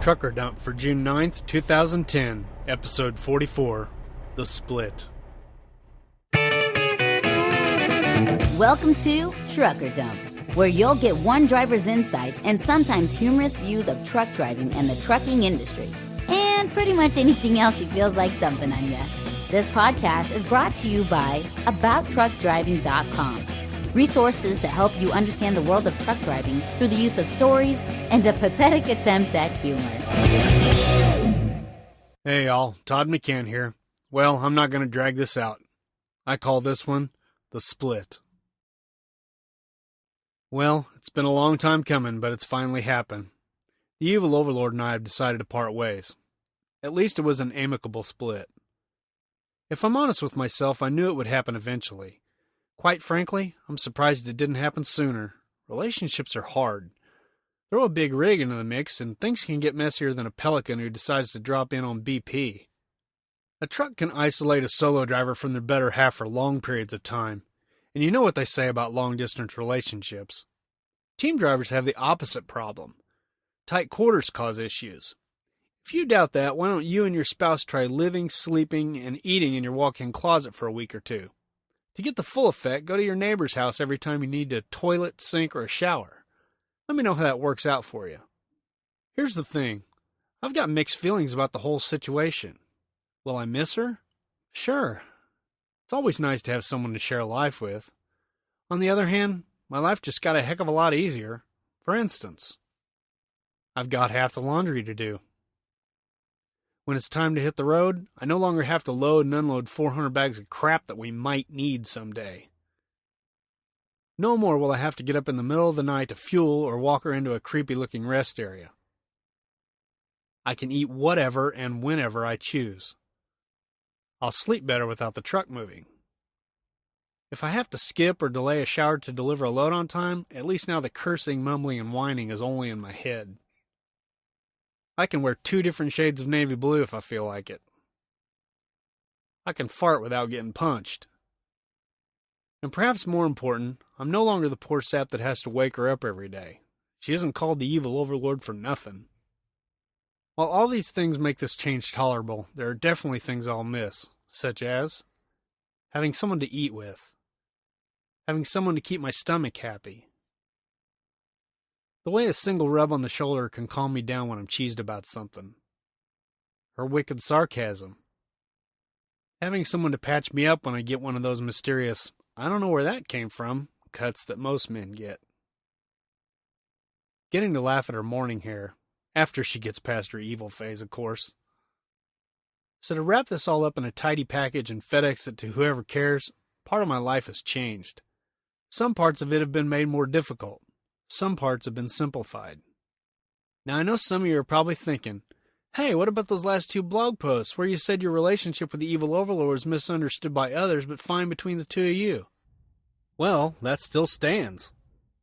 Trucker Dump for June 9th, 2010, Episode 44, The Split. Welcome to Trucker Dump, where you'll get one driver's insights and sometimes humorous views of truck driving and the trucking industry, and pretty much anything else he feels like dumping on you. This podcast is brought to you by AboutTruckDriving.com. Resources to help you understand the world of truck driving through the use of stories and a pathetic attempt at humor. Hey y'all, Todd McCann here. Well, I'm not going to drag this out. I call this one The Split. Well, it's been a long time coming, but it's finally happened. The evil overlord and I have decided to part ways. At least it was an amicable split. If I'm honest with myself, I knew it would happen eventually. Quite frankly, I'm surprised it didn't happen sooner. Relationships are hard. Throw a big rig into the mix and things can get messier than a pelican who decides to drop in on BP. A truck can isolate a solo driver from their better half for long periods of time. And you know what they say about long-distance relationships. Team drivers have the opposite problem. Tight quarters cause issues. If you doubt that, why don't you and your spouse try living, sleeping, and eating in your walk-in closet for a week or two? To get the full effect, go to your neighbor's house every time you need a toilet, sink, or a shower. Let me know how that works out for you. Here's the thing. I've got mixed feelings about the whole situation. Will I miss her? Sure. It's always nice to have someone to share life with. On the other hand, my life just got a heck of a lot easier. For instance, I've got half the laundry to do. When it's time to hit the road, I no longer have to load and unload 400 bags of crap that we might need someday. No more will I have to get up in the middle of the night to fuel or walk her into a creepy-looking rest area. I can eat whatever and whenever I choose. I'll sleep better without the truck moving. If I have to skip or delay a shower to deliver a load on time, at least now the cursing, mumbling, and whining is only in my head. I can wear 2 different shades of navy blue if I feel like it. I can fart without getting punched. And perhaps more important, I'm no longer the poor sap that has to wake her up every day. She isn't called the evil overlord for nothing. While all these things make this change tolerable, there are definitely things I'll miss, such as having someone to eat with, having someone to keep my stomach happy. The way a single rub on the shoulder can calm me down when I'm cheesed about something. Her wicked sarcasm. Having someone to patch me up when I get one of those mysterious, I don't know where that came from, cuts that most men get. Getting to laugh at her morning hair, after she gets past her evil phase, of course. So to wrap this all up in a tidy package and FedEx it to whoever cares, part of my life has changed. Some parts of it have been made more difficult. Some parts have been simplified. Now I know some of you are probably thinking, hey, what about those last 2 blog posts where you said your relationship with the evil overlord was misunderstood by others but fine between the 2 of you? Well, that still stands.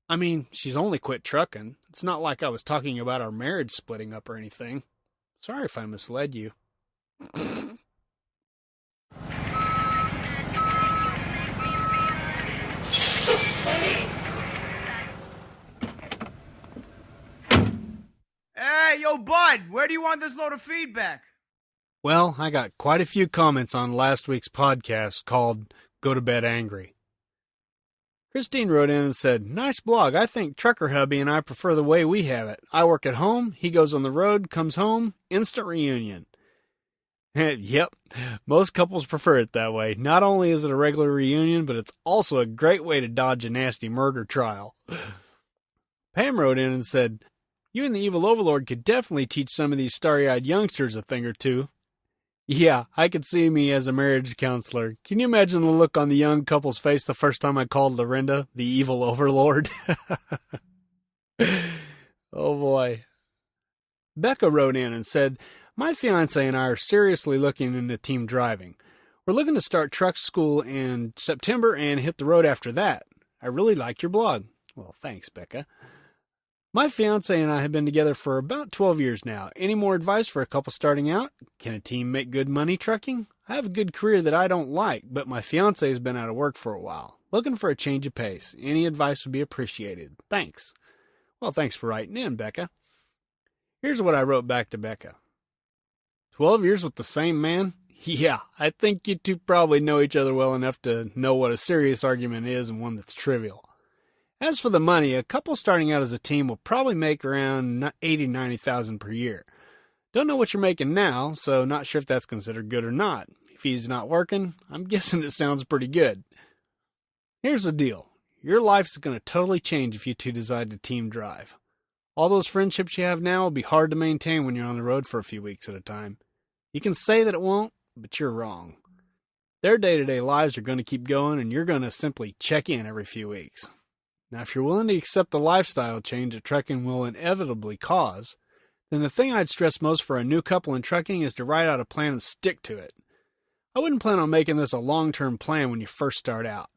I mean, she's only quit trucking. It's not like I was talking about our marriage splitting up or anything. Sorry if I misled you. Hey, yo, bud, where do you want this load of feedback? Well, I got quite a few comments on last week's podcast called Go to Bed Angry. Christine wrote in and said, nice blog. I think Trucker Hubby and I prefer the way we have it. I work at home, he goes on the road, comes home, instant reunion. Yep, most couples prefer it that way. Not only is it a regular reunion, but it's also a great way to dodge a nasty murder trial. Pam wrote in and said, you and the evil overlord could definitely teach some of these starry-eyed youngsters a thing or two. Yeah, I could see me as a marriage counselor. Can you imagine the look on the young couple's face the first time I called Lorinda the evil overlord? Oh boy. Becca wrote in and said, my fiancé and I are seriously looking into team driving. We're looking to start truck school in September and hit the road after that. I really like your blog. Well, thanks, Becca. My fiancé and I have been together for about 12 years now. Any more advice for a couple starting out? Can a team make good money trucking? I have a good career that I don't like, but my fiancé has been out of work for a while. Looking for a change of pace. Any advice would be appreciated. Thanks. Well, thanks for writing in, Becca. Here's what I wrote back to Becca. 12 years with the same man? Yeah, I think you two probably know each other well enough to know what a serious argument is and one that's trivial. As for the money, a couple starting out as a team will probably make around $80,000-$90,000 per year. Don't know what you're making now, so not sure if that's considered good or not. If he's not working, I'm guessing it sounds pretty good. Here's the deal. Your life's going to totally change if you two decide to team drive. All those friendships you have now will be hard to maintain when you're on the road for a few weeks at a time. You can say that it won't, but you're wrong. Their day-to-day lives are going to keep going, and you're going to simply check in every few weeks. Now, if you're willing to accept the lifestyle change that trucking will inevitably cause, then the thing I'd stress most for a new couple in trucking is to write out a plan and stick to it. I wouldn't plan on making this a long-term plan when you first start out.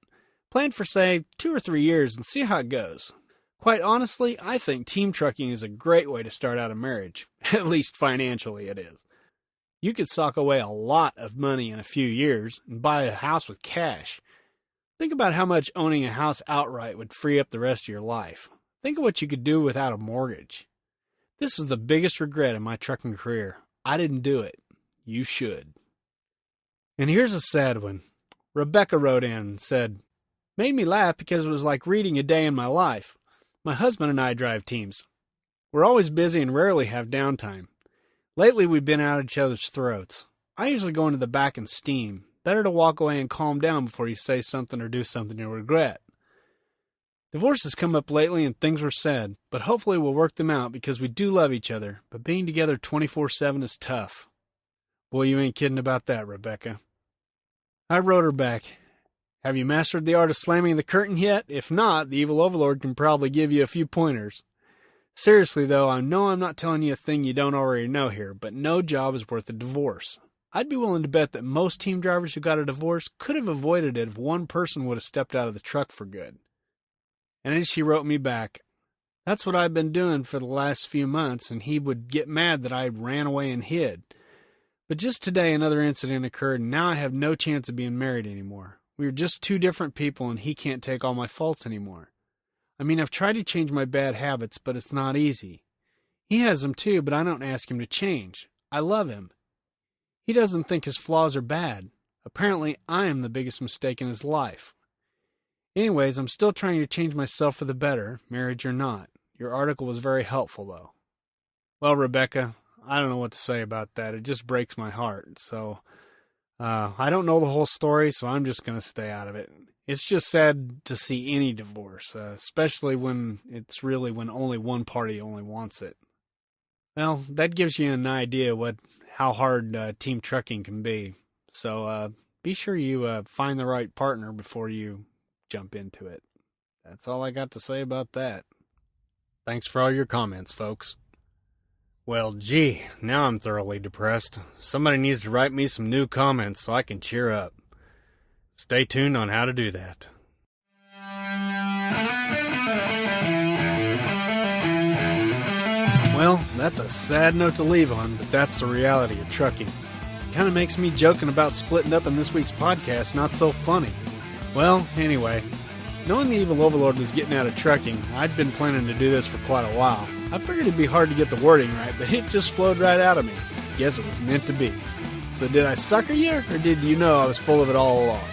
Plan for, say, 2 or 3 years and see how it goes. Quite honestly, I think team trucking is a great way to start out a marriage. At least financially it is. You could sock away a lot of money in a few years and buy a house with cash. Think about how much owning a house outright would free up the rest of your life. Think of what you could do without a mortgage. This is the biggest regret in my trucking career. I didn't do it. You should. And here's a sad one. Rebecca wrote in and said, "Made me laugh because it was like reading a day in my life. My husband and I drive teams. We're always busy and rarely have downtime. Lately we've been at each other's throats. I usually go into the back and steam. Better to walk away and calm down before you say something or do something you'll regret. Divorce has come up lately and things were said, but hopefully we'll work them out because we do love each other, but being together 24/7 is tough." Boy, you ain't kidding about that, Rebecca. I wrote her back, "Have you mastered the art of slamming the curtain yet? If not, the evil overlord can probably give you a few pointers. Seriously, though, I know I'm not telling you a thing you don't already know here, but no job is worth a divorce. I'd be willing to bet that most team drivers who got a divorce could have avoided it if one person would have stepped out of the truck for good." And then she wrote me back, "That's what I've been doing for the last few months, and he would get mad that I ran away and hid. But just today another incident occurred, and now I have no chance of being married anymore. We are just two different people, and he can't take all my faults anymore. I mean, I've tried to change my bad habits, but it's not easy. He has them too, but I don't ask him to change. I love him. He doesn't think his flaws are bad. Apparently, I am the biggest mistake in his life. Anyways, I'm still trying to change myself for the better, marriage or not. Your article was very helpful, though." Well, Rebecca, I don't know what to say about that. It just breaks my heart. So, I don't know the whole story, so I'm just going to stay out of it. It's just sad to see any divorce, especially when it's really when only one party only wants it. Well, that gives you an idea how hard team trucking can be. So, be sure you find the right partner before you jump into it. That's all I got to say about that. Thanks for all your comments, folks. Well, gee, now I'm thoroughly depressed. Somebody needs to write me some new comments so I can cheer up. Stay tuned on how to do that. Well, that's a sad note to leave on, but that's the reality of trucking. It kind of makes me joking about splitting up in this week's podcast not so funny. Well, anyway, knowing the evil overlord was getting out of trucking, I'd been planning to do this for quite a while. I figured it'd be hard to get the wording right, but it just flowed right out of me. Guess it was meant to be. So did I sucker you, or did you know I was full of it all along?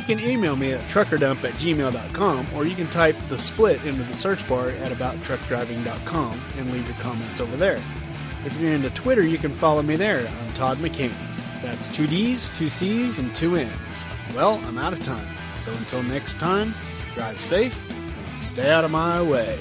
You can email me at truckerdump@gmail.com, or you can type The Split into the search bar at abouttruckdriving.com and leave your comments over there. If you're into Twitter, you can follow me there. I'm Todd McCain. That's 2 D's, 2 C's, and 2 N's. Well, I'm out of time. So until next time, drive safe and stay out of my way.